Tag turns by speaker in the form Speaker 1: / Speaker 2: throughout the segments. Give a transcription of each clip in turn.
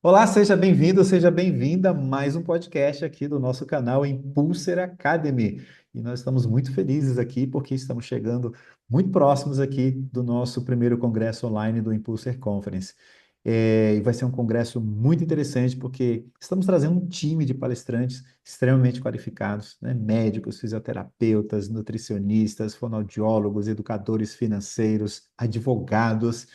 Speaker 1: Olá, seja bem-vindo, seja bem-vinda a mais um podcast aqui do nosso canal Impulser Academy. E nós estamos muito felizes aqui porque estamos chegando muito próximos aqui do nosso primeiro congresso online do Impulser Conference. E vai ser um congresso muito interessante porque estamos trazendo um time de palestrantes extremamente qualificados, né? Médicos, fisioterapeutas, nutricionistas, fonoaudiólogos, educadores financeiros, advogados.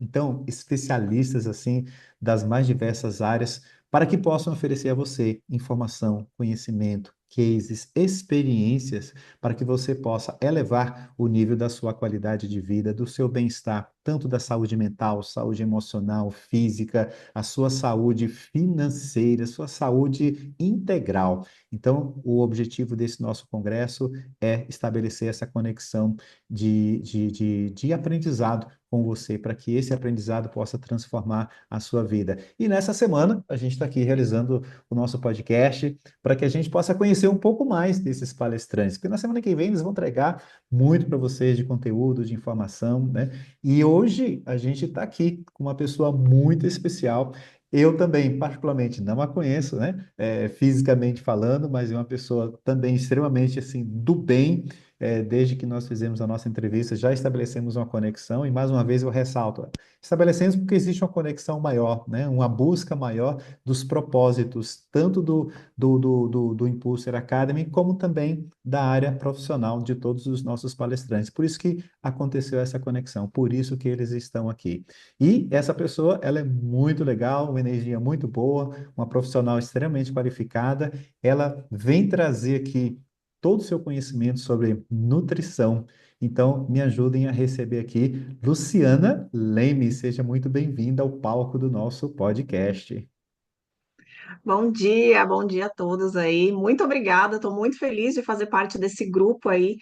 Speaker 1: Então, especialistas assim das mais diversas áreas para que possam oferecer a você informação, conhecimento, cases, experiências, para que você possa elevar o nível da sua qualidade de vida, do seu bem-estar, tanto da saúde mental, saúde emocional, física, a sua saúde financeira, sua saúde integral. Então, o objetivo desse nosso congresso é estabelecer essa conexão de aprendizado com você, para que esse aprendizado possa transformar a sua vida. E nessa semana, a gente está aqui realizando o nosso podcast para que a gente possa conhecer um pouco mais desses palestrantes, porque na semana que vem eles vão entregar muito para vocês de conteúdo, de informação, né? E hoje a gente está aqui com uma pessoa muito especial. Eu também, particularmente, não a conheço, né? Fisicamente falando, mas é uma pessoa também extremamente assim do bem. Desde que nós fizemos a nossa entrevista, já estabelecemos uma conexão, e mais uma vez eu ressalto, estabelecemos porque existe uma conexão maior, né? Uma busca maior dos propósitos, tanto do Impulser Academy, como também da área profissional de todos os nossos palestrantes. Por isso que aconteceu essa conexão, por isso que eles estão aqui. E essa pessoa, ela é muito legal, uma energia muito boa, uma profissional extremamente qualificada, ela vem trazer aqui todo o seu conhecimento sobre nutrição. Então, me ajudem a receber aqui Luciana Leme. Seja muito bem-vinda ao palco do nosso podcast.
Speaker 2: Bom dia a todos aí. Muito obrigada, estou muito feliz de fazer parte desse grupo aí,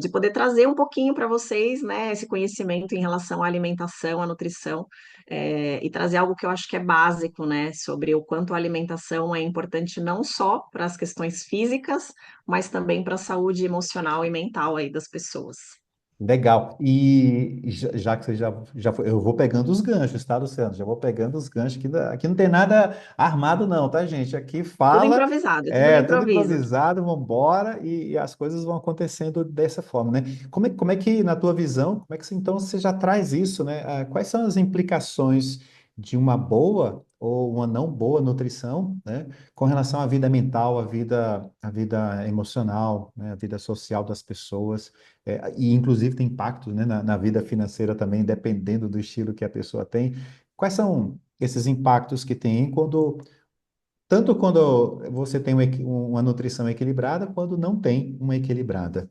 Speaker 2: de poder trazer um pouquinho para vocês, né, esse conhecimento em relação à alimentação, à nutrição, e trazer algo que eu acho que é básico, né, sobre o quanto a alimentação é importante não só para as questões físicas, mas também para a saúde emocional e mental aí das pessoas.
Speaker 1: Legal. E já que você já foi, eu vou pegando os ganchos, tá, Luciano? Já vou pegando os ganchos. Aqui não tem nada armado, não, tá, gente? Aqui
Speaker 2: Tudo
Speaker 1: fala,
Speaker 2: improvisado, tudo no
Speaker 1: é tudo
Speaker 2: improviso.
Speaker 1: improvisado, vamos embora e as coisas vão acontecendo dessa forma, né? Como é que, na tua visão, como é que então você já traz isso, né? Quais são as implicações de uma boa ou uma não boa nutrição, né? Com relação à vida mental, à vida emocional, né? A vida social das pessoas? E inclusive tem impactos, né, na vida financeira também, dependendo do estilo que a pessoa tem. Quais são esses impactos que tem tanto quando você tem uma nutrição equilibrada, quando não tem uma equilibrada?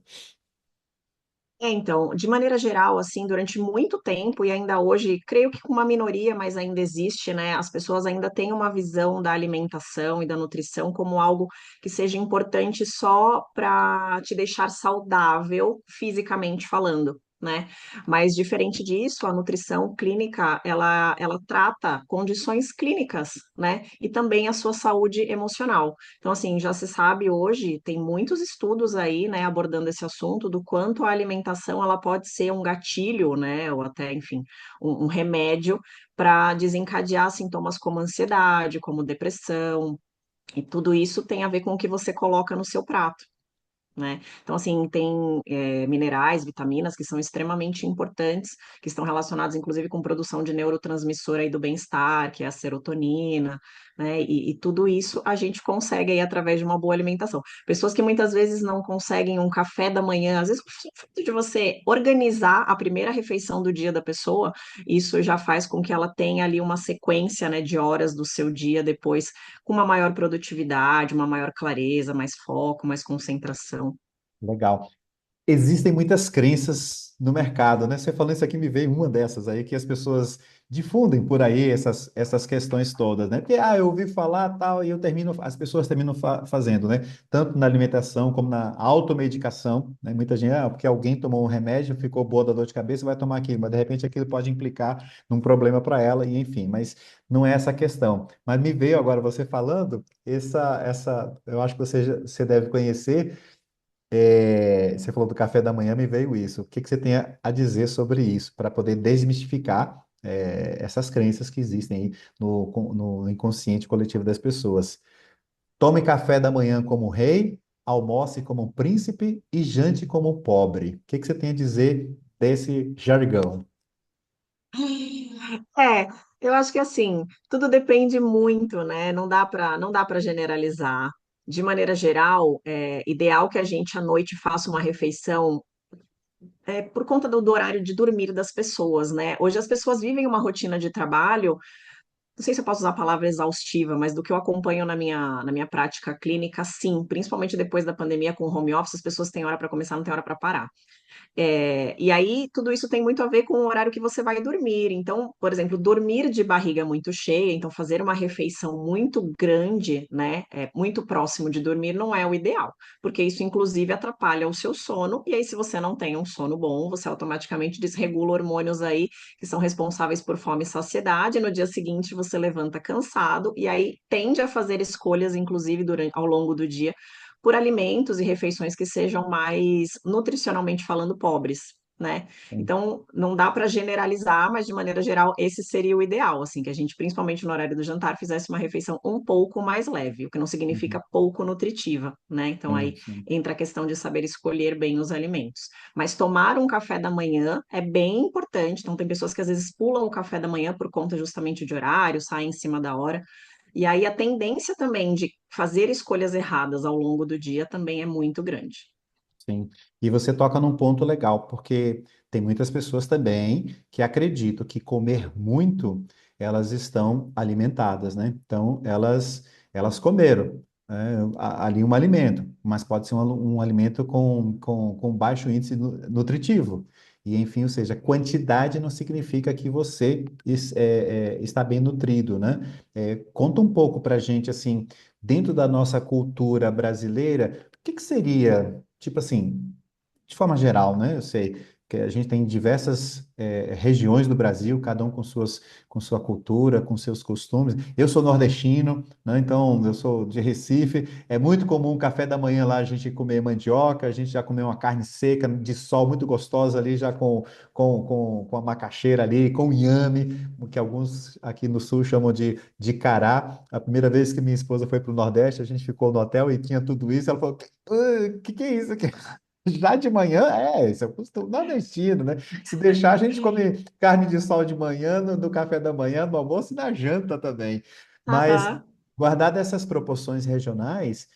Speaker 2: Então, de maneira geral, assim, durante muito tempo e ainda hoje, creio que com uma minoria, mas ainda existe, né? As pessoas ainda têm uma visão da alimentação e da nutrição como algo que seja importante só para te deixar saudável, fisicamente falando. Né? Mas diferente disso, a nutrição clínica, ela trata condições clínicas, né? E também a sua saúde emocional. Então, assim, já se sabe hoje, tem muitos estudos aí, né, abordando esse assunto do quanto a alimentação ela pode ser um gatilho, né, ou até, enfim, um remédio para desencadear sintomas como ansiedade, como depressão, e tudo isso tem a ver com o que você coloca no seu prato. Né? Então, assim, tem minerais, vitaminas que são extremamente importantes, que estão relacionados, inclusive, com produção de neurotransmissor aí do bem-estar, que é a serotonina, né? E tudo isso a gente consegue aí através de uma boa alimentação. Pessoas que muitas vezes não conseguem um café da manhã, às vezes, o fato de você organizar a primeira refeição do dia da pessoa, isso já faz com que ela tenha ali uma sequência, né, de horas do seu dia depois, com uma maior produtividade, uma maior clareza, mais foco, mais concentração.
Speaker 1: Legal. Existem muitas crenças no mercado, né? Você falando isso aqui me veio uma dessas aí que as pessoas difundem por aí essas questões todas, né? Porque eu ouvi falar tal e as pessoas terminam fazendo, né? Tanto na alimentação como na automedicação, né? Muita gente, porque alguém tomou um remédio, ficou boa da dor de cabeça, vai tomar aquilo, mas de repente aquilo pode implicar num problema para ela e enfim, mas não é essa a questão. Mas me veio agora você falando eu acho que você deve conhecer. Você falou do café da manhã, me veio isso. O que que você tem a dizer sobre isso, para poder desmistificar essas crenças que existem aí no inconsciente coletivo das pessoas. Tome café da manhã como rei, almoce como príncipe e jante como pobre. O que que você tem a dizer desse jargão?
Speaker 2: É, eu acho que assim, tudo depende muito, né? Não dá para generalizar. De maneira geral, é ideal que a gente à noite faça uma refeição por conta do horário de dormir das pessoas, né? Hoje as pessoas vivem uma rotina de trabalho, não sei se eu posso usar a palavra exaustiva, mas do que eu acompanho na minha prática clínica, sim, principalmente depois da pandemia com o home office, as pessoas têm hora para começar, não têm hora para parar. E aí, tudo isso tem muito a ver com o horário que você vai dormir. Então, por exemplo, dormir de barriga muito cheia, então fazer uma refeição muito grande, né, muito próximo de dormir, não é o ideal, porque isso, inclusive, atrapalha o seu sono. E aí, se você não tem um sono bom, você automaticamente desregula hormônios aí que são responsáveis por fome e saciedade. No dia seguinte, você levanta cansado e aí tende a fazer escolhas, inclusive, ao longo do dia por alimentos e refeições que sejam mais nutricionalmente falando pobres, né? Então, não dá para generalizar, mas de maneira geral, esse seria o ideal, assim, que a gente, principalmente no horário do jantar, fizesse uma refeição um pouco mais leve, o que não significa
Speaker 1: Uhum.
Speaker 2: pouco nutritiva, né? Então,
Speaker 1: Sim,
Speaker 2: aí
Speaker 1: sim.
Speaker 2: entra a questão de saber escolher bem os alimentos. Mas tomar um café da manhã é bem importante. Então, tem pessoas que às vezes pulam o café da manhã por conta justamente de horário, saem em cima da hora. E aí a tendência também de fazer escolhas erradas ao longo do dia também é muito grande.
Speaker 1: Sim. E você toca num ponto legal, porque tem muitas pessoas também que acreditam que comer muito, elas estão alimentadas, né? Então, elas comeram, né, ali um alimento, mas pode ser um alimento com baixo índice nutritivo. E, enfim, ou seja, quantidade não significa que você está bem nutrido, né? Conta um pouco para a gente, assim, dentro da nossa cultura brasileira, o que que seria, tipo assim, de forma geral, né? Eu sei que a gente tem diversas regiões do Brasil, cada um com sua cultura, com seus costumes. Eu sou nordestino, né? Então eu sou de Recife. É muito comum café da manhã lá a gente comer mandioca, a gente já comeu uma carne seca de sol muito gostosa ali, já com a macaxeira ali, com inhame, o que alguns aqui no sul chamam de cará. A primeira vez que minha esposa foi para o Nordeste, a gente ficou no hotel e tinha tudo isso. Ela falou: que é isso aqui?" Já de manhã, esse é o costume nordestino, né? Se deixar, a gente come carne de sol de manhã, no café da manhã, no almoço e na janta também. Mas,
Speaker 2: Aham.
Speaker 1: guardado essas proporções regionais,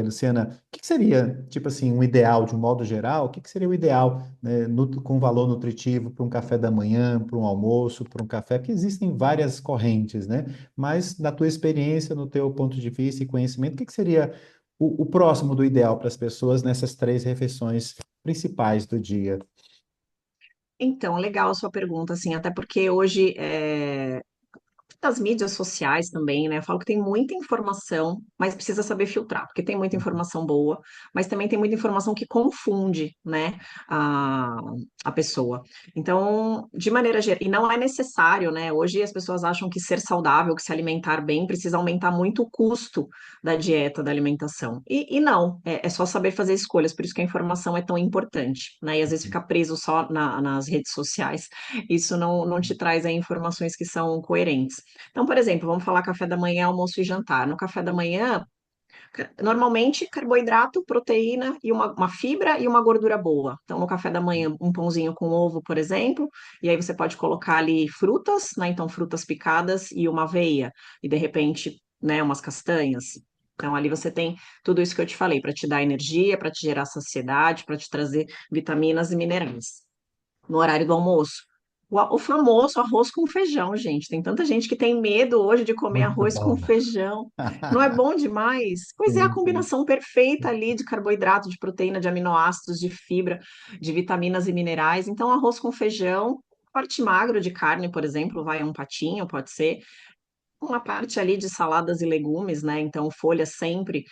Speaker 1: Luciana, o que que seria, tipo assim, um ideal, de um modo geral, o que que seria o ideal, né, com valor nutritivo para um café da manhã, para um almoço, para um café? Porque existem várias correntes, né? Mas, na tua experiência, no teu ponto de vista e conhecimento, o que que seria o próximo do ideal para as pessoas nessas três refeições principais do dia?
Speaker 2: Então, legal a sua pergunta, assim, até porque hoje das mídias sociais também, né? Eu falo que tem muita informação, mas precisa saber filtrar, porque tem muita informação boa, mas também tem muita informação que confunde, né, a, a pessoa. Então, de maneira geral, e não é necessário, né? Hoje as pessoas acham que ser saudável, que se alimentar bem, precisa aumentar muito o custo da dieta, da alimentação. E não, é só saber fazer escolhas, por isso que a informação é tão importante, né? E às vezes ficar preso só nas redes sociais, isso não te traz aí informações que são coerentes. Então, por exemplo, vamos falar café da manhã, almoço e jantar. No café da manhã, normalmente carboidrato, proteína e uma fibra e uma gordura boa. Então, no café da manhã, um pãozinho com ovo, por exemplo, e aí você pode colocar ali frutas, né? Então, frutas picadas e uma aveia, e de repente, né, umas castanhas. Então, ali você tem tudo isso que eu te falei, para te dar energia, para te gerar saciedade, para te trazer vitaminas e minerais no horário do almoço. O famoso arroz com feijão, gente. Tem tanta gente que tem medo hoje de comer
Speaker 1: Muito
Speaker 2: arroz com
Speaker 1: bom.
Speaker 2: feijão. Não é bom demais? Pois é, a
Speaker 1: Sim, sim.
Speaker 2: combinação perfeita ali de carboidrato, de proteína, de aminoácidos, de fibra, de vitaminas e minerais. Então, arroz com feijão, corte magro de carne, por exemplo, vai um patinho, pode ser uma parte ali de saladas e legumes, né? Então, folhas sempre,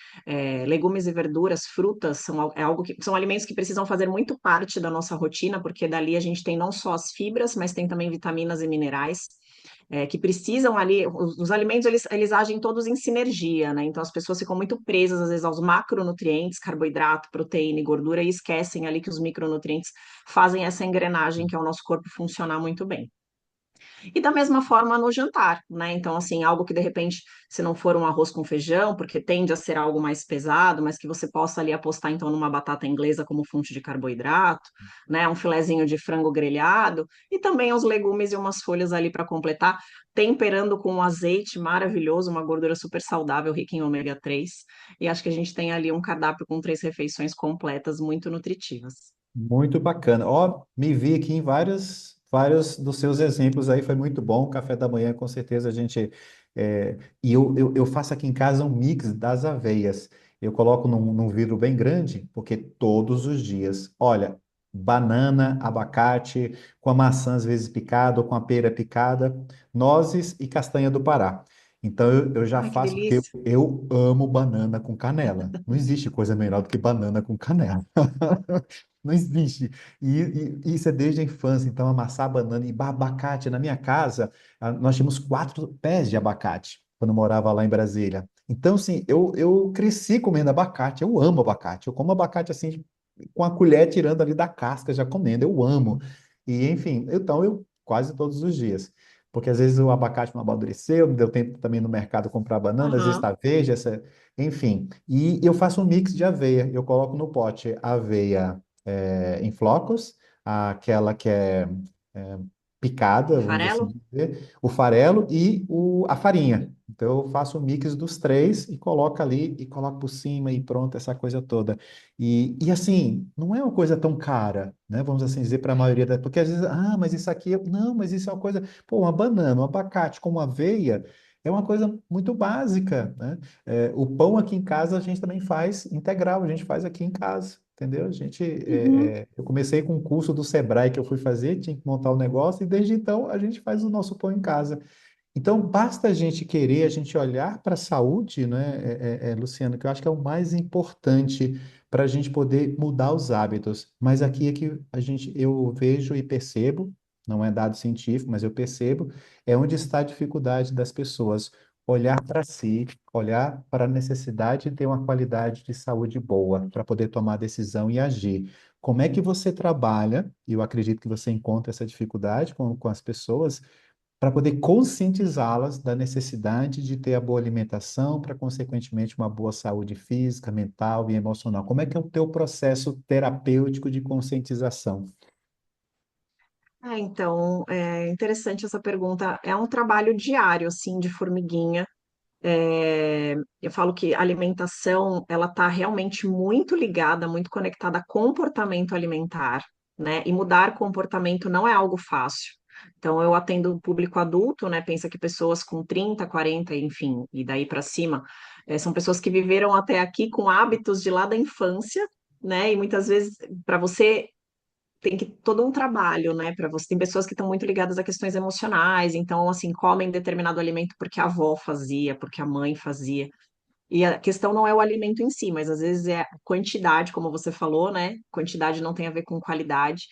Speaker 2: legumes e verduras, frutas é algo que são alimentos que precisam fazer muito parte da nossa rotina, porque dali a gente tem não só as fibras, mas tem também vitaminas e minerais. Que precisam ali, os alimentos eles agem todos em sinergia, né? Então as pessoas ficam muito presas às vezes aos macronutrientes, carboidrato, proteína e gordura, e esquecem ali que os micronutrientes fazem essa engrenagem que é o nosso corpo funcionar muito bem. E da mesma forma no jantar, né? Então, assim, algo que de repente, se não for um arroz com feijão, porque tende a ser algo mais pesado, mas que você possa ali apostar então numa batata inglesa como fonte de carboidrato, né? Um filezinho de frango grelhado e também os legumes e umas folhas ali para completar, temperando com um azeite maravilhoso, uma gordura super saudável, rica em ômega 3. E acho que a gente tem ali um cardápio com 3 refeições completas, muito nutritivas.
Speaker 1: Muito bacana. Ó, me vi aqui em vários dos seus exemplos aí, foi muito bom. Café da manhã, com certeza, a gente. E eu faço aqui em casa um mix das aveias. Eu coloco num vidro bem grande, porque todos os dias, olha, banana, abacate, com a maçã às vezes picada ou com a pera picada, nozes e castanha do Pará. Então eu já
Speaker 2: Ai, que
Speaker 1: faço, porque
Speaker 2: delícia!
Speaker 1: eu amo banana com canela. Não existe coisa melhor do que banana com canela. Não existe. E isso é desde a infância. Então, amassar banana e abacate. Na minha casa, nós tínhamos 4 pés de abacate quando eu morava lá em Brasília. Então, assim, eu cresci comendo abacate. Eu amo abacate. Eu como abacate assim, com a colher tirando ali da casca, já comendo. Eu amo. E, enfim, então eu quase todos os dias. Porque às vezes o abacate não amadureceu, não deu tempo também no mercado comprar banana, às vezes
Speaker 2: Aham.
Speaker 1: está verde, enfim. E eu faço um mix de aveia. Eu coloco no pote aveia em flocos, aquela que é picada, vamos assim
Speaker 2: Farelo?
Speaker 1: dizer, o farelo e a farinha. Então eu faço o mix dos três e coloco ali e coloco por cima e pronto, essa coisa toda. E assim, não é uma coisa tão cara, né? Vamos assim dizer para a maioria da... Porque às vezes, mas isso aqui... Não, mas isso é uma coisa... Pô, uma banana, um abacate com uma aveia é uma coisa muito básica, né? O pão aqui em casa a gente também faz integral, a gente faz aqui em casa. Entendeu?
Speaker 2: Uhum.
Speaker 1: Eu comecei com um curso do Sebrae que eu fui fazer, tinha que montar o negócio, e desde então a gente faz o nosso pão em casa. Então, basta a gente querer, a gente olhar para a saúde, né, Luciano, que eu acho que é o mais importante para a gente poder mudar os hábitos. Mas aqui é que eu vejo e percebo, não é dado científico, mas eu percebo, é onde está a dificuldade das pessoas. Olhar para si, olhar para a necessidade de ter uma qualidade de saúde boa, para poder tomar decisão e agir. Como é que você trabalha, e eu acredito que você encontra essa dificuldade com as pessoas, para poder conscientizá-las da necessidade de ter a boa alimentação, para, consequentemente, uma boa saúde física, mental e emocional. Como é que é o teu processo terapêutico de conscientização?
Speaker 2: Então, é interessante essa pergunta. É um trabalho diário, assim, de formiguinha. Eu falo que a alimentação, ela está realmente muito ligada, muito conectada a comportamento alimentar, né? E mudar comportamento não é algo fácil. Então, eu atendo o público adulto, né? Pensa que pessoas com 30, 40, enfim, e daí para cima, são pessoas que viveram até aqui com hábitos de lá da infância, né? E muitas vezes, para você tem que todo um trabalho, né, para você. Tem pessoas que estão muito ligadas a questões emocionais, então assim, comem determinado alimento porque a avó fazia, porque a mãe fazia. E a questão não é o alimento em si, mas às vezes é a quantidade, como você falou, né? Quantidade não tem a ver com qualidade.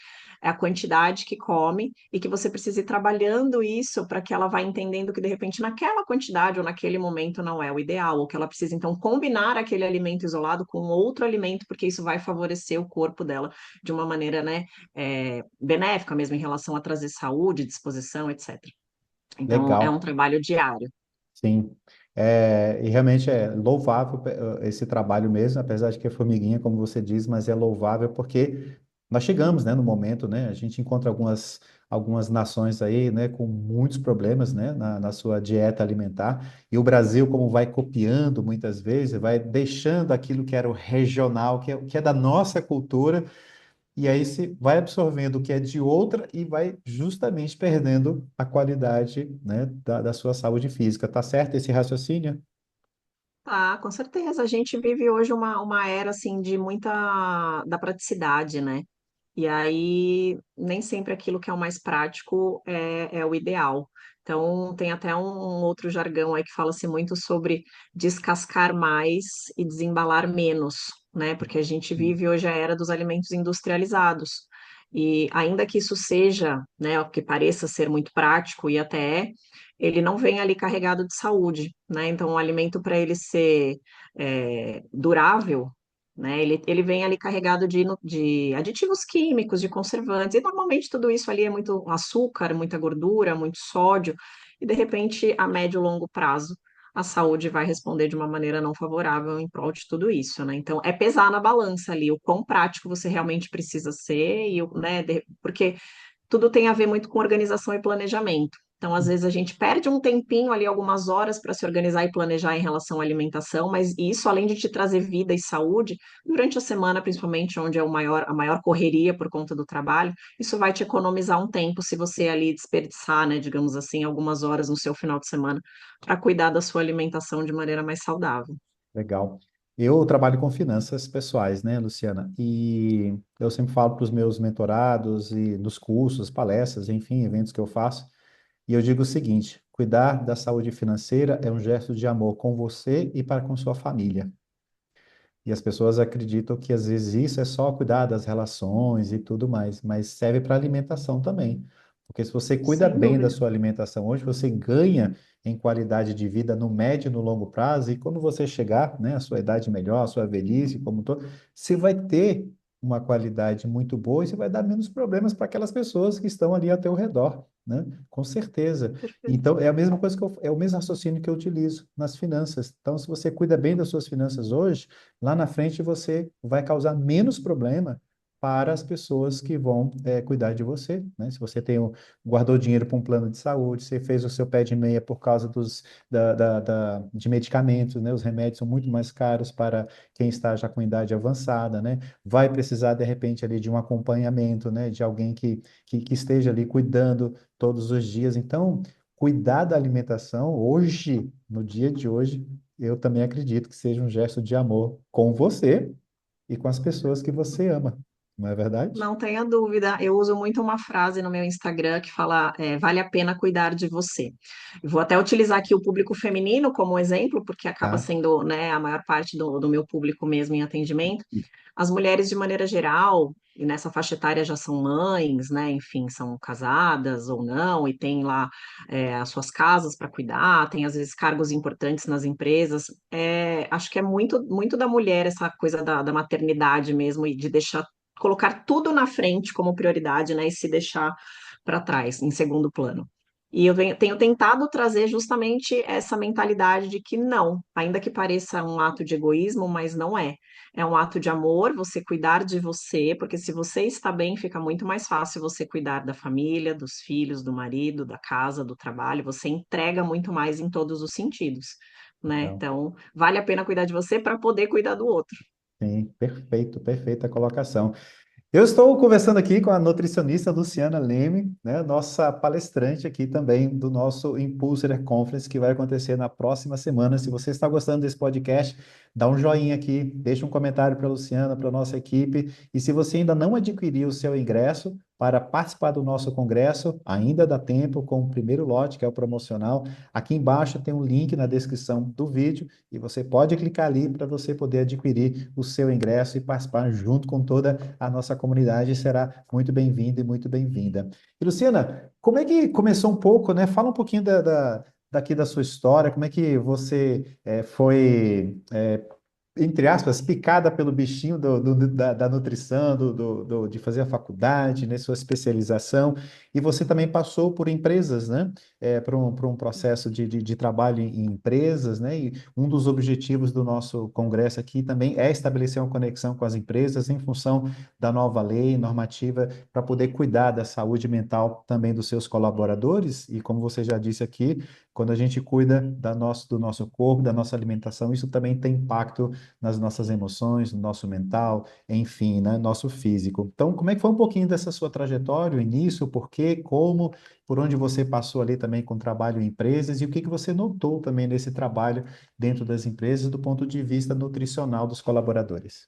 Speaker 2: É a quantidade que come e que você precisa ir trabalhando isso para que ela vá entendendo que de repente naquela quantidade ou naquele momento não é o ideal, ou que ela precisa então combinar aquele alimento isolado com outro alimento, porque isso vai favorecer o corpo dela de uma maneira, né, benéfica mesmo em relação a trazer saúde, disposição, etc. Então é um
Speaker 1: Legal.
Speaker 2: trabalho diário.
Speaker 1: Sim, e realmente é louvável esse trabalho mesmo, apesar de que é formiguinha, como você diz, mas é louvável porque nós chegamos, né, no momento, né, a gente encontra algumas nações aí, né, com muitos problemas, né, na sua dieta alimentar, e o Brasil, como vai copiando muitas vezes, vai deixando aquilo que era o regional, que é da nossa cultura, e aí se vai absorvendo o que é de outra e vai justamente perdendo a qualidade, né, da sua saúde física. Tá certo esse raciocínio?
Speaker 2: Ah, com certeza. A gente vive hoje uma era assim de muita da praticidade, né? E aí nem sempre aquilo que é o mais prático é o ideal. Então tem até um outro jargão aí que fala-se muito sobre descascar mais e desembalar menos, né? Porque a gente vive hoje a era dos alimentos industrializados. E ainda que isso seja, né, o que pareça ser muito prático e até é, ele não vem ali carregado de saúde, né? Então, o alimento para ele ser durável, né? Ele vem ali carregado de aditivos químicos, de conservantes, e normalmente tudo isso ali é muito açúcar, muita gordura, muito sódio, e de repente, a médio e longo prazo, a saúde vai responder de uma maneira não favorável em prol de tudo isso, né? Então, é pesar na balança ali o quão prático você realmente precisa ser, né, porque tudo tem a ver muito com organização e planejamento. Então, às vezes, a gente perde um tempinho ali, algumas horas, para se organizar e planejar em relação à alimentação, mas isso, além de te trazer vida e saúde, durante a semana, principalmente, onde é a maior correria por conta do trabalho, isso vai te economizar um tempo se você ali desperdiçar, né, digamos assim, algumas horas no seu final de semana para cuidar da sua alimentação de maneira mais saudável.
Speaker 1: Legal. Eu trabalho com finanças pessoais, né, Luciana? E eu sempre falo para os meus mentorados e nos cursos, palestras, enfim, eventos que eu faço, e eu digo o seguinte: cuidar da saúde financeira é um gesto de amor com você e para com sua família. E as pessoas acreditam que às vezes isso é só cuidar das relações e tudo mais, mas serve para alimentação também. Porque se você cuida
Speaker 2: Sem
Speaker 1: bem da
Speaker 2: dúvida.
Speaker 1: sua alimentação hoje, você ganha em qualidade de vida no médio e no longo prazo, e quando você chegar, né, à sua idade melhor, à sua velhice, como um todo, você vai ter uma qualidade muito boa e você vai dar menos problemas para aquelas pessoas que estão ali ao teu redor, né? Com certeza.
Speaker 2: Perfeito.
Speaker 1: Então, é a mesma coisa é o mesmo raciocínio que eu utilizo nas finanças. Então, se você cuida bem das suas finanças hoje, lá na frente você vai causar menos problema para as pessoas que vão cuidar de você, né? Se você guardou dinheiro para um plano de saúde, você fez o seu pé de meia por causa de medicamentos, né? Os remédios são muito mais caros para quem está já com idade avançada, né? Vai precisar, de repente, ali de um acompanhamento, né? De alguém que esteja ali cuidando todos os dias. Então, cuidar da alimentação hoje, no dia de hoje, eu também acredito que seja um gesto de amor com você e com as pessoas que você ama, não é verdade?
Speaker 2: Não tenha dúvida, eu uso muito uma frase no meu Instagram que fala, vale a pena cuidar de você. Eu vou até utilizar aqui o público feminino como exemplo, porque acaba
Speaker 1: Tá?
Speaker 2: sendo, né, a maior parte do meu público mesmo em atendimento. As mulheres, de maneira geral, e nessa faixa etária já são mães, né, enfim, são casadas ou não, e têm lá as suas casas para cuidar, tem às vezes cargos importantes nas empresas. Acho que é muito, muito da mulher essa coisa da maternidade mesmo, e de deixar colocar tudo na frente como prioridade, né, e se deixar para trás, em segundo plano. E tenho tentado trazer justamente essa mentalidade de que não, ainda que pareça um ato de egoísmo, mas não é. É um ato de amor, você cuidar de você, porque se você está bem, fica muito mais fácil você cuidar da família, dos filhos, do marido, da casa, do trabalho, você entrega muito mais em todos os sentidos, né?
Speaker 1: Então,
Speaker 2: Então, vale a pena cuidar de você para poder cuidar do outro.
Speaker 1: sim, perfeito, perfeita colocação. Eu estou conversando aqui com a nutricionista Luciana Leme, né, nossa palestrante aqui também do nosso Impulser Conference, que vai acontecer na próxima semana. Se você está gostando desse podcast, dá um joinha aqui, deixa um comentário para a Luciana, para a nossa equipe. E se você ainda não adquiriu o seu ingresso para participar do nosso congresso, ainda dá tempo com o primeiro lote, que é o promocional. Aqui embaixo tem um link na descrição do vídeo e você pode clicar ali para você poder adquirir o seu ingresso e participar junto com toda a nossa comunidade. Será muito bem-vindo e muito bem-vinda. E Luciana, como é que começou um pouco, né? Fala um pouquinho daqui da sua história, como é que você foi entre aspas, picada pelo bichinho da nutrição, de fazer a faculdade, né, sua especialização, e você também passou por empresas, né, por um processo de trabalho em empresas, né, e um dos objetivos do nosso congresso aqui também é estabelecer uma conexão com as empresas em função da nova lei normativa para poder cuidar da saúde mental também dos seus colaboradores, e como você já disse aqui, quando a gente cuida do nosso corpo, da nossa alimentação, isso também tem impacto nas nossas emoções, no nosso mental, enfim, né, nosso físico. Então, como é que foi um pouquinho dessa sua trajetória, o início, o porquê, como, por onde você passou ali também com trabalho em empresas e o que que você notou também nesse trabalho dentro das empresas do ponto de vista nutricional dos colaboradores?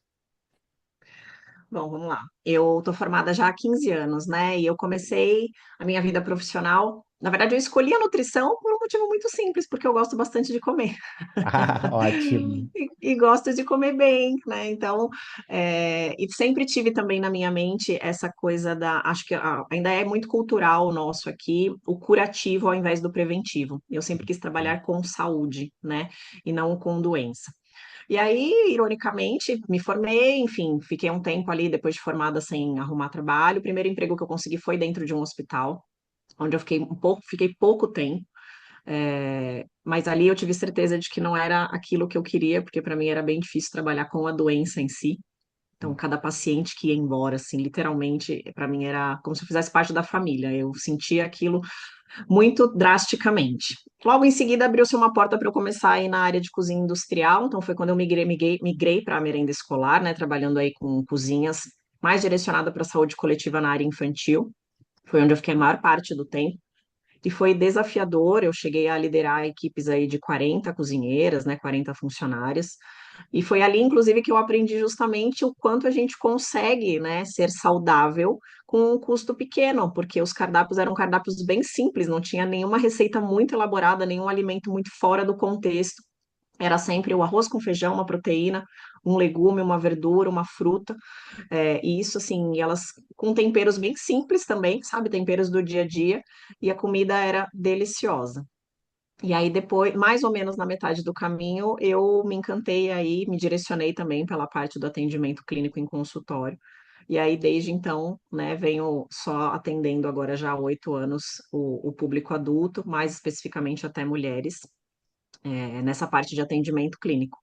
Speaker 2: Bom, vamos lá. Eu estou formada já há 15 anos, né? E eu comecei a minha vida profissional. Na verdade, eu escolhi a nutrição por um motivo muito simples, porque eu gosto bastante de comer.
Speaker 1: Ah, ótimo.
Speaker 2: E gosto de comer bem, né? Então, e sempre tive também na minha mente essa coisa acho que ainda é muito cultural nosso aqui, o curativo ao invés do preventivo. Eu sempre quis trabalhar com saúde, né? E não com doença. E aí, ironicamente, me formei, enfim, fiquei um tempo ali depois de formada sem arrumar trabalho. O primeiro emprego que eu consegui foi dentro de um hospital, onde eu fiquei pouco tempo. Mas ali eu tive certeza de que não era aquilo que eu queria, porque para mim era bem difícil trabalhar com a doença em si. Então, cada paciente que ia embora, assim, literalmente, para mim era como se eu fizesse parte da família. Eu sentia aquilo muito drasticamente. Logo em seguida, abriu-se uma porta para eu começar aí na área de cozinha industrial. Então, foi quando eu migrei para a merenda escolar, né, trabalhando aí com cozinhas mais direcionada para a saúde coletiva na área infantil. Foi onde eu fiquei a maior parte do tempo. E foi desafiador, eu cheguei a liderar equipes aí de 40 cozinheiras, né, 40 funcionárias, e foi ali, inclusive, que eu aprendi justamente o quanto a gente consegue, né, ser saudável com um custo pequeno, porque os cardápios eram cardápios bem simples, não tinha nenhuma receita muito elaborada, nenhum alimento muito fora do contexto. Era sempre o arroz com feijão, uma proteína, um legume, uma verdura, uma fruta. E isso, assim, elas com temperos bem simples também, sabe? Temperos do dia a dia, e a comida era deliciosa. E aí, depois, mais ou menos na metade do caminho, eu me encantei aí, me direcionei também pela parte do atendimento clínico em consultório. E aí, desde então, né, venho só atendendo agora já há 8 anos o público adulto, mais especificamente até mulheres, nessa parte de atendimento clínico,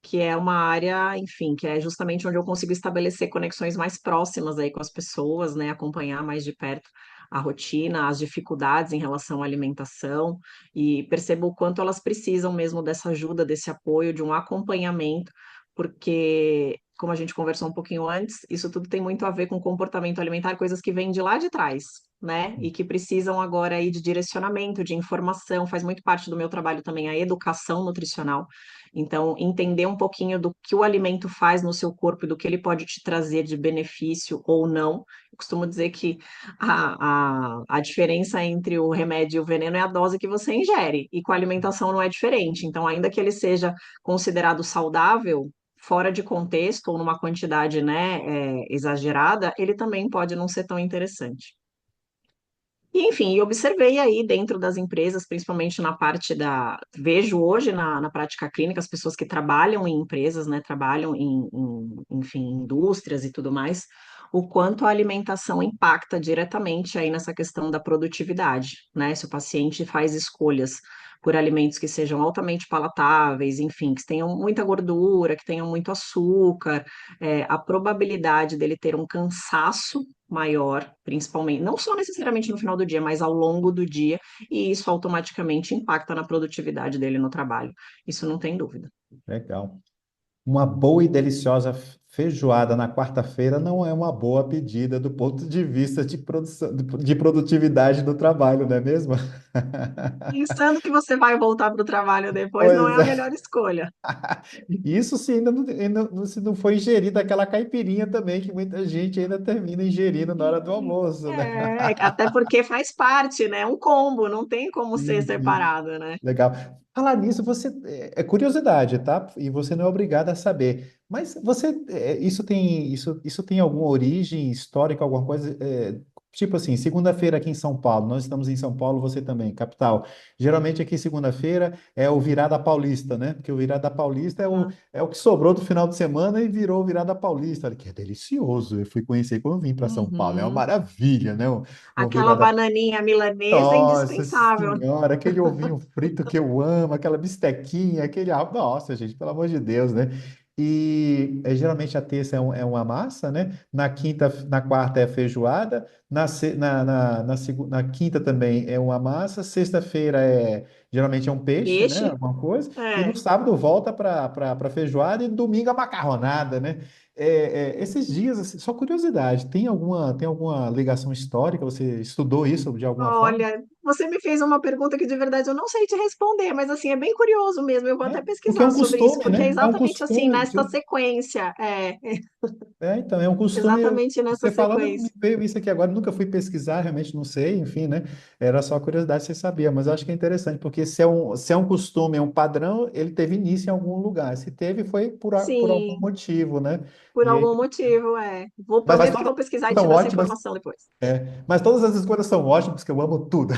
Speaker 2: que é uma área, enfim, que é justamente onde eu consigo estabelecer conexões mais próximas aí com as pessoas, né, acompanhar mais de perto a rotina, as dificuldades em relação à alimentação e percebo o quanto elas precisam mesmo dessa ajuda, desse apoio, de um acompanhamento, porque como a gente conversou um pouquinho antes, isso tudo tem muito a ver com comportamento alimentar, coisas que vêm de lá de trás, né? E que precisam agora aí de direcionamento, de informação, faz muito parte do meu trabalho também a educação nutricional. Então, entender um pouquinho do que o alimento faz no seu corpo e do que ele pode te trazer de benefício ou não. Eu costumo dizer que a diferença entre o remédio e o veneno é a dose que você ingere, e com a alimentação não é diferente. Então, ainda que ele seja considerado saudável, fora de contexto ou numa quantidade, né, exagerada, ele também pode não ser tão interessante. E, enfim, observei aí dentro das empresas, principalmente na parte da. Vejo hoje na prática clínica as pessoas que trabalham em empresas, né, trabalham enfim, indústrias e tudo mais, o quanto a alimentação impacta diretamente aí nessa questão da produtividade, né? Se o paciente faz escolhas por alimentos que sejam altamente palatáveis, enfim, que tenham muita gordura, que tenham muito açúcar, a probabilidade dele ter um cansaço maior, principalmente, não só necessariamente no final do dia, mas ao longo do dia, e isso automaticamente impacta na produtividade dele no trabalho. Isso não tem dúvida.
Speaker 1: Legal. Uma boa e deliciosa feijoada na quarta-feira não é uma boa pedida do ponto de vista de produção, de produtividade do trabalho, não é mesmo?
Speaker 2: Pensando que você vai voltar para o trabalho depois, não é
Speaker 1: Pois
Speaker 2: a
Speaker 1: é.
Speaker 2: melhor escolha.
Speaker 1: Isso se se não foi ingerida aquela caipirinha também, que muita gente ainda termina ingerindo na hora do almoço, né?
Speaker 2: Até porque faz parte, né? É um combo, não tem como ser
Speaker 1: Sim, sim.
Speaker 2: separado, né?
Speaker 1: Legal. Falar nisso, você é curiosidade, tá? E você não é obrigado a saber. Mas isso tem alguma origem histórica, alguma coisa? Tipo assim, segunda-feira aqui em São Paulo, nós estamos em São Paulo, você também, capital. Geralmente aqui segunda-feira é o virada paulista, né? Porque o virada paulista é o que sobrou do final de semana e virou virada paulista, que é delicioso. Eu fui conhecer quando eu vim para São Paulo, é uma
Speaker 2: Uhum.
Speaker 1: maravilha, né? Uma
Speaker 2: Aquela
Speaker 1: virada.
Speaker 2: bananinha milanesa é
Speaker 1: Nossa
Speaker 2: indispensável.
Speaker 1: senhora, aquele ovinho frito que eu amo, aquela bistequinha, nossa, gente, pelo amor de Deus, né? E geralmente a terça é uma massa, né? Na quinta, na quarta é feijoada, na quinta também é uma massa, sexta-feira geralmente é um peixe, né?
Speaker 2: Peixe,
Speaker 1: Alguma coisa, e no
Speaker 2: é.
Speaker 1: sábado volta para feijoada e domingo a macarronada, né? Esses dias, assim, só curiosidade, tem alguma ligação histórica? Você estudou isso de alguma forma?
Speaker 2: Olha, você me fez uma pergunta que de verdade eu não sei te responder, mas assim, é bem curioso mesmo. Eu vou até
Speaker 1: Porque é
Speaker 2: pesquisar
Speaker 1: um
Speaker 2: sobre isso,
Speaker 1: costume,
Speaker 2: porque é
Speaker 1: né? É um
Speaker 2: exatamente assim,
Speaker 1: costume.
Speaker 2: nesta sequência.
Speaker 1: Então, é um costume.
Speaker 2: Exatamente nessa
Speaker 1: Você falando, me
Speaker 2: sequência.
Speaker 1: veio isso aqui agora, nunca fui pesquisar, realmente não sei, enfim, né? Era só curiosidade se você sabia, mas eu acho que é interessante, porque se é um costume, é um padrão, ele teve início em algum lugar. Se teve, foi por algum
Speaker 2: Sim,
Speaker 1: motivo, né?
Speaker 2: por
Speaker 1: E aí,
Speaker 2: algum motivo, é. Vou,
Speaker 1: mas
Speaker 2: prometo que
Speaker 1: todas
Speaker 2: vou pesquisar e te
Speaker 1: são
Speaker 2: dar essa
Speaker 1: ótimas.
Speaker 2: informação depois.
Speaker 1: Mas todas as escolhas são ótimas, porque eu amo tudo.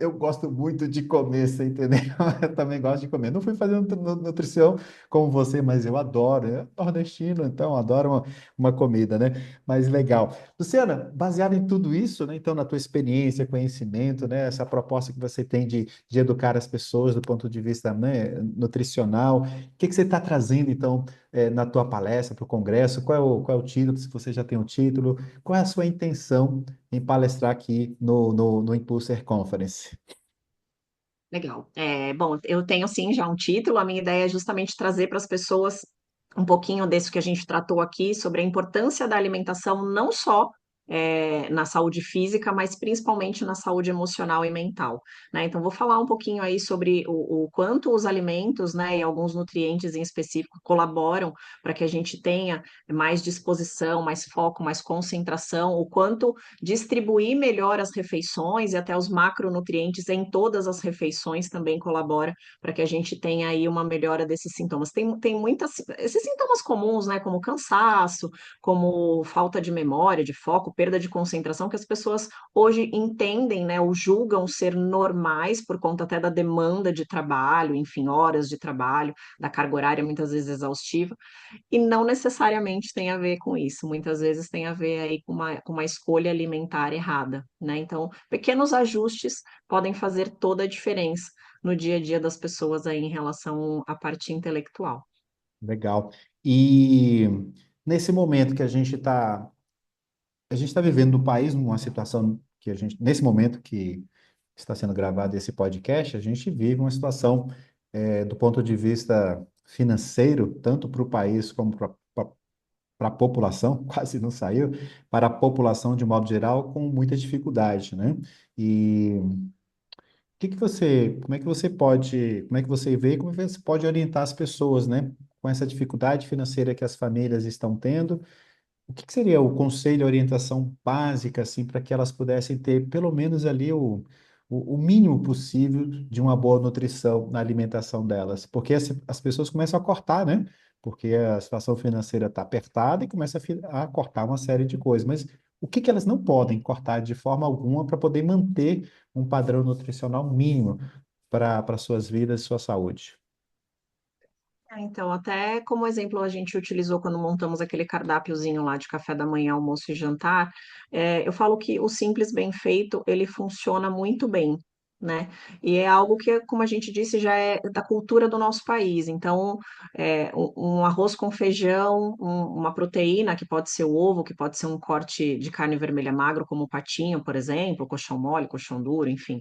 Speaker 1: Eu gosto muito de comer, você entendeu? Eu também gosto de comer. Não fui fazer nutrição como você, mas eu adoro. É nordestino, então adoro uma comida, né? Mas legal. Luciana, baseado em tudo isso, né? Então, na tua experiência, conhecimento, né? Essa proposta que você tem de educar as pessoas do ponto de vista, né, nutricional, o que que você está trazendo, então, na tua palestra para o congresso? Qual é o título, se você já tem o título? Qual é a sua intenção em palestrar aqui no Impulser Conference?
Speaker 2: Legal. Bom, eu tenho sim já um título. A minha ideia é justamente trazer para as pessoas um pouquinho desse que a gente tratou aqui sobre a importância da alimentação, não só na saúde física, mas principalmente na saúde emocional e mental, né? Então, vou falar um pouquinho aí sobre o quanto os alimentos, né, e alguns nutrientes em específico colaboram para que a gente tenha mais disposição, mais foco, mais concentração, o quanto distribuir melhor as refeições e até os macronutrientes em todas as refeições também colabora para que a gente tenha aí uma melhora desses sintomas. Tem muitas, esses sintomas comuns, né, como cansaço, como falta de memória, de foco, perda de concentração, que as pessoas hoje entendem, né, ou julgam ser normais por conta até da demanda de trabalho, enfim, horas de trabalho, da carga horária muitas vezes exaustiva. E não necessariamente tem a ver com isso, muitas vezes tem a ver aí com uma escolha alimentar errada, né? Então, pequenos ajustes podem fazer toda a diferença no dia a dia das pessoas aí em relação à parte intelectual.
Speaker 1: Legal. E nesse momento que a gente está vivendo no país numa situação que nesse momento que está sendo gravado esse podcast, a gente vive uma situação do ponto de vista financeiro, tanto para o país como para a população, quase não saiu, para a população de modo geral, com muita dificuldade, né? E como é que você vê, como é que você pode orientar as pessoas, né? Com essa dificuldade financeira que as famílias estão tendo, o que seria o conselho, a orientação básica, assim, para que elas pudessem ter pelo menos ali o mínimo possível de uma boa nutrição na alimentação delas? Porque as pessoas começam a cortar, né? Porque a situação financeira está apertada e começa a cortar uma série de coisas. Mas o que que elas não podem cortar de forma alguma para poder manter um padrão nutricional mínimo para suas vidas e sua saúde?
Speaker 2: Então, até como exemplo, a gente utilizou quando montamos aquele cardápiozinho lá de café da manhã, almoço e jantar. Eu falo que o simples bem feito, ele funciona muito bem, né? E é algo que, como a gente disse, já é da cultura do nosso país. Então, um arroz com feijão, uma proteína, que pode ser o ovo, que pode ser um corte de carne vermelha magro, como o patinho, por exemplo, colchão mole, colchão duro, enfim,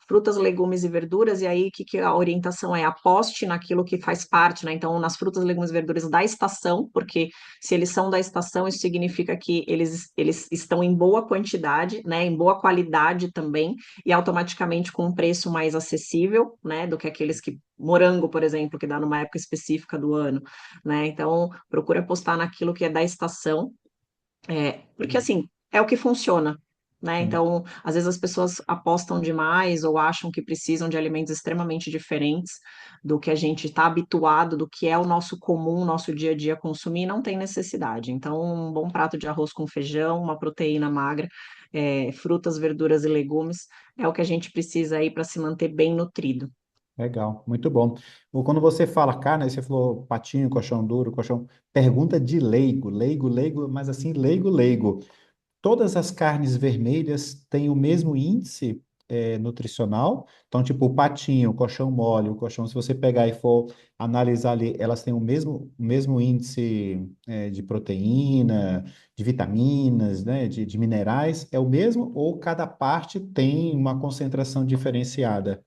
Speaker 2: frutas, legumes e verduras, e aí que a orientação é aposte naquilo que faz parte, né? Então, nas frutas, legumes e verduras da estação, porque se eles são da estação, isso significa que eles estão em boa quantidade, né? Em boa qualidade também, e automaticamente com um preço mais acessível, né? Do que aqueles que morango, por exemplo, que dá numa época específica do ano, né? Então, procura apostar naquilo que é da estação, porque assim, é o que funciona, né? Então, às vezes as pessoas apostam demais ou acham que precisam de alimentos extremamente diferentes do que a gente está habituado, do que é o nosso comum, nosso dia a dia consumir, e não tem necessidade. Então, um bom prato de arroz com feijão, uma proteína magra, frutas, verduras e legumes é o que a gente precisa aí para se manter bem nutrido.
Speaker 1: Legal, muito bom. Quando você fala carne, aí você falou patinho, colchão duro, colchão. Pergunta de leigo, leigo, leigo, mas assim, leigo, leigo. Todas as carnes vermelhas têm o mesmo índice nutricional? Então, tipo, o patinho, o colchão mole, o colchão, se você pegar e for analisar ali, elas têm o mesmo índice de proteína, de vitaminas, né, de minerais, é o mesmo? Ou cada parte tem uma concentração diferenciada?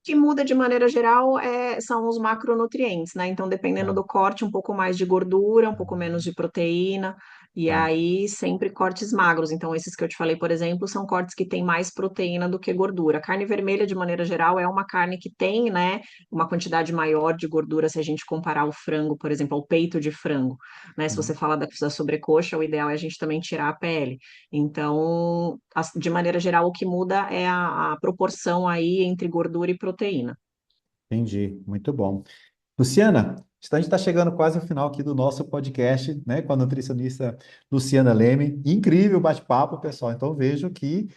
Speaker 2: que muda de maneira geral são os macronutrientes, né? Então, dependendo
Speaker 1: Tá,
Speaker 2: do corte, um pouco mais de gordura, um pouco menos de proteína, e
Speaker 1: tá.
Speaker 2: aí sempre cortes magros. Então, esses que eu te falei, por exemplo, são cortes que têm mais proteína do que gordura. A carne vermelha, de maneira geral, é uma carne que tem, né, uma quantidade maior de gordura se a gente comparar o frango, por exemplo, ao peito de frango, né? Se você
Speaker 1: Uhum.
Speaker 2: fala da sobrecoxa, o ideal é a gente também tirar a pele. Então, de maneira geral, o que muda é a proporção aí entre gordura e proteína.
Speaker 1: Entendi, muito bom. Luciana, a gente está chegando quase ao final aqui do nosso podcast, né, com a nutricionista Luciana Leme. Incrível bate-papo, pessoal. Então vejo que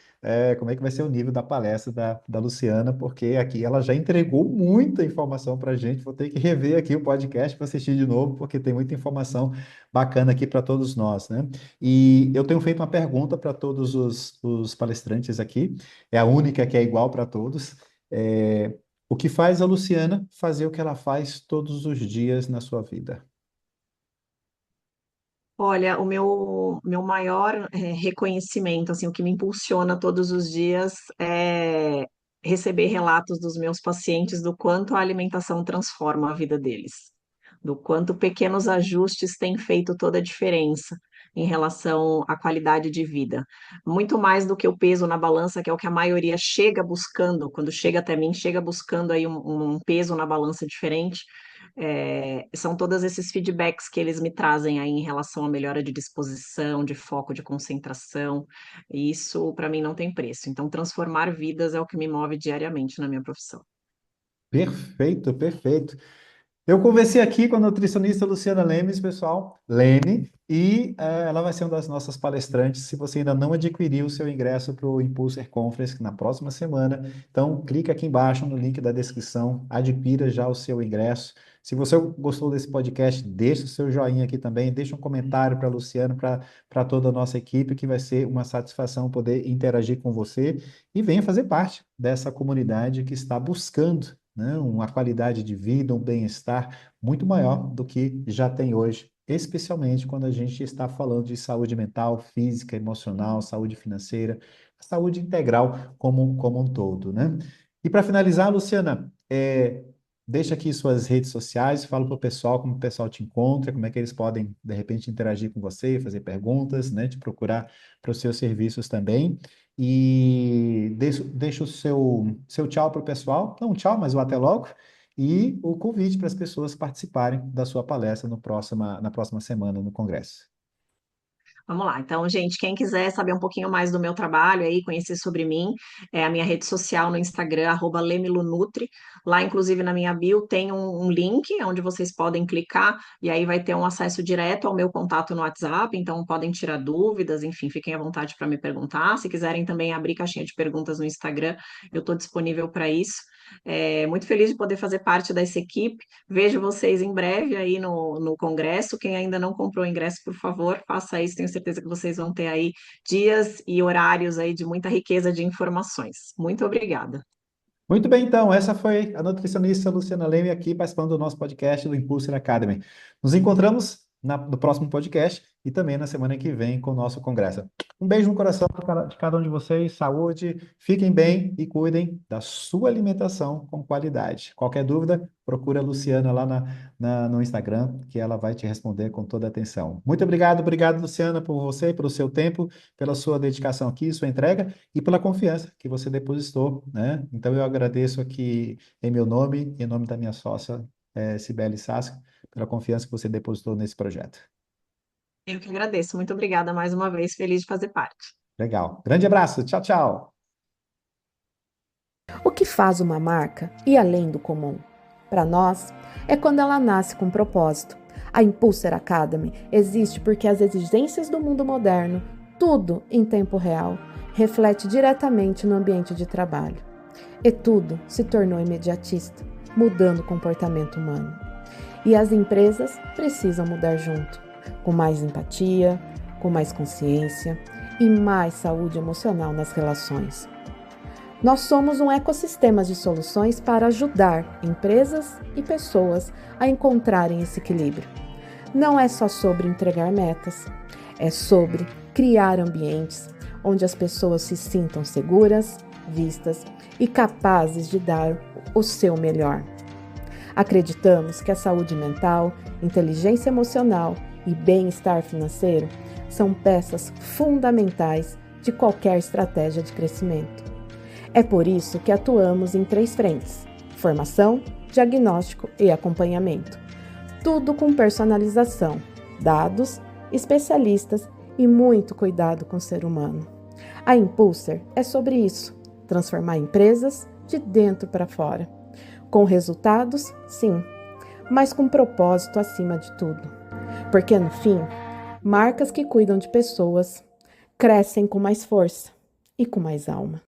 Speaker 1: como é que vai ser o nível da palestra da Luciana, porque aqui ela já entregou muita informação para a gente. Vou ter que rever aqui o podcast para assistir de novo, porque tem muita informação bacana aqui para todos nós, né? E eu tenho feito uma pergunta para todos os palestrantes aqui. É a única que é igual para todos. É, o que faz a Luciana fazer o que ela faz todos os dias na sua vida?
Speaker 2: Olha, o meu maior reconhecimento, assim, o que me impulsiona todos os dias é receber relatos dos meus pacientes do quanto a alimentação transforma a vida deles, do quanto pequenos ajustes têm feito toda a diferença em relação à qualidade de vida. Muito mais do que o peso na balança, que é o que a maioria chega buscando, quando chega até mim, chega buscando aí um peso na balança diferente. São todos esses feedbacks que eles me trazem aí em relação à melhora de disposição, de foco, de concentração. E isso, para mim, não tem preço. Então, transformar vidas é o que me move diariamente na minha profissão.
Speaker 1: Perfeito, perfeito. Eu conversei aqui com a nutricionista Luciana Lemes, pessoal, Leme, e ela vai ser uma das nossas palestrantes. Se você ainda não adquiriu o seu ingresso para o Impulser Conference na próxima semana, então clica aqui embaixo no link da descrição, adquira já o seu ingresso. Se você gostou desse podcast, deixa o seu joinha aqui também, deixa um comentário para a Luciana, para toda a nossa equipe, que vai ser uma satisfação poder interagir com você e venha fazer parte dessa comunidade que está buscando, né, uma qualidade de vida, um bem-estar muito maior do que já tem hoje, especialmente quando a gente está falando de saúde mental, física, emocional, saúde financeira, saúde integral como um todo, né? E para finalizar, Luciana, deixa aqui suas redes sociais, fala para o pessoal como o pessoal te encontra, como é que eles podem, de repente, interagir com você, fazer perguntas, né, te procurar para os seus serviços também. E deixa o seu tchau para o pessoal. Não um tchau, mas o até logo. E o convite para as pessoas participarem da sua palestra no na próxima semana no Congresso.
Speaker 2: Vamos lá. Então, gente, quem quiser saber um pouquinho mais do meu trabalho aí, conhecer sobre mim, é a minha rede social no Instagram, @lemilunutri. Lá, inclusive, na minha bio tem um link onde vocês podem clicar e aí vai ter um acesso direto ao meu contato no WhatsApp. Então, podem tirar dúvidas, enfim, fiquem à vontade para me perguntar. Se quiserem também abrir caixinha de perguntas no Instagram, eu estou disponível para isso. Muito feliz de poder fazer parte dessa equipe. Vejo vocês em breve aí no Congresso. Quem ainda não comprou o ingresso, por favor, faça isso. Tenho certeza que vocês vão ter aí dias e horários aí de muita riqueza de informações. Muito obrigada.
Speaker 1: Muito bem, então, essa foi a nutricionista Luciana Leme aqui participando do nosso podcast do Impulser Academy. Nos encontramos no próximo podcast e também na semana que vem com o nosso congresso. Um beijo no coração de cada um de vocês, saúde, fiquem bem e cuidem da sua alimentação com qualidade. Qualquer dúvida, procura a Luciana lá no Instagram, que ela vai te responder com toda a atenção. Muito obrigado, obrigado, Luciana, por você, pelo seu tempo, pela sua dedicação aqui, sua entrega e pela confiança que você depositou, né? Então eu agradeço aqui em meu nome, em nome da minha sócia, Cibele Sasso, pela confiança que você depositou nesse projeto.
Speaker 2: Eu que agradeço. Muito obrigada mais uma vez. Feliz de fazer parte.
Speaker 1: Legal. Grande abraço. Tchau, tchau.
Speaker 3: O que faz uma marca ir além do comum? Para nós, é quando ela nasce com propósito. A Impulser Academy existe porque as exigências do mundo moderno, tudo em tempo real, reflete diretamente no ambiente de trabalho. E tudo se tornou imediatista, mudando o comportamento humano. E as empresas precisam mudar junto, com mais empatia, com mais consciência e mais saúde emocional nas relações. Nós somos um ecossistema de soluções para ajudar empresas e pessoas a encontrarem esse equilíbrio. Não é só sobre entregar metas, é sobre criar ambientes onde as pessoas se sintam seguras, vistas e capazes de dar o seu melhor. Acreditamos que a saúde mental, inteligência emocional e bem-estar financeiro são peças fundamentais de qualquer estratégia de crescimento. É por isso que atuamos em 3 frentes: formação, diagnóstico e acompanhamento. Tudo com personalização, dados, especialistas e muito cuidado com o ser humano. A Impulser é sobre isso: transformar empresas de dentro para fora. Com resultados, sim, mas com propósito acima de tudo. Porque no fim, marcas que cuidam de pessoas crescem com mais força e com mais alma.